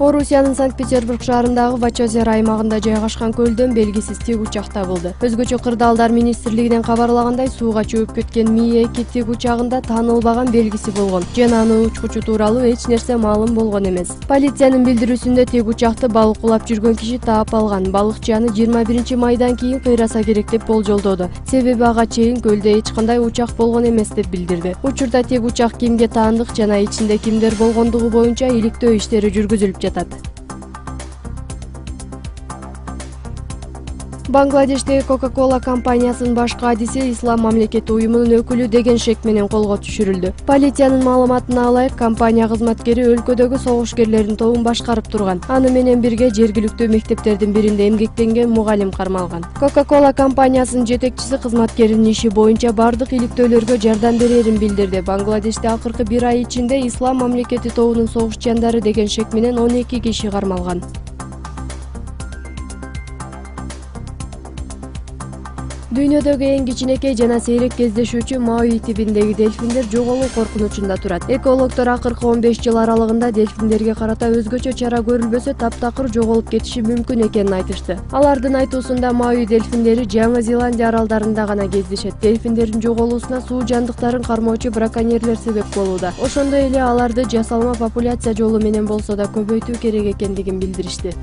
Орусиянын Санкт-Петербург шаарындагы Вачозер аймагында жайгашкан көлдөн белгисиз тик учак табылды. Өзгөчө кырдаалдар министрлигинен кабарлагандай, сууга чөүп кеткен Ми-2 тик учагында таанылбаган белгиси болгон жана анын учкучу тууралуу эч нерсе маалым болгон эмес. Полициянын билдирүүсүндө тик учакты балык улап жүргөн киши таап алган. Балыкчы аны 21 майдан кийин кыйраса керек деп болжолдоду. Себеби ага чейин көлдө эч кандай учак болгон эмес деп билдирди. Учурда тик учак кимге таандык жана ичинде кимдер болгондугу боюнча иликтөө иштери жүргүзүлүп жатат. Бангладештеги Coca-Cola компаниясынын баш кадиси Ислам мамлекети уюмунун өкүлү деген шек менен колго түшүрүлдү. Полициянын маалыматына ылайык, компания кызматкери өлкөдөгү согушкерлердин тобун башкарып турган. Аны менен бирге жергиликтүү мектептердин биринде эмгектенген мугалим кармалган. Coca-Cola компаниясынын жетекчиси кызматкеринин иши боюнча бардык иликтөөлөргө жардам берерин билдирди. Бангладеште акыркы бир ай ичинде Ислам мамлекети тобунун согушчандары деген шек менен 12 киши кармалган. Дүйнөдөгү эң кичинекей жана сейрек кездешүүчү Мауи тибиндеги дельфиндер жоголуу коркунучунда турат. Экологдор акыркы 15 жыл аралыгында дельфиндерге карата өзгөчө чара көрүлбөсө таптакыр жоголуп кетиши мүмкүн экенин айтышты. Алардын айтуусунда Мауи дельфиндери Жаңы Зеландия аралдарында гана кездешет. Дельфиндердин жоголуусуна суу жандыктарын кармоочу браконьерлер себеп болууда. Ошондой эле аларды жасалма популяция жолу менен болсо да көбөйтүү керек экендигин билдиришти.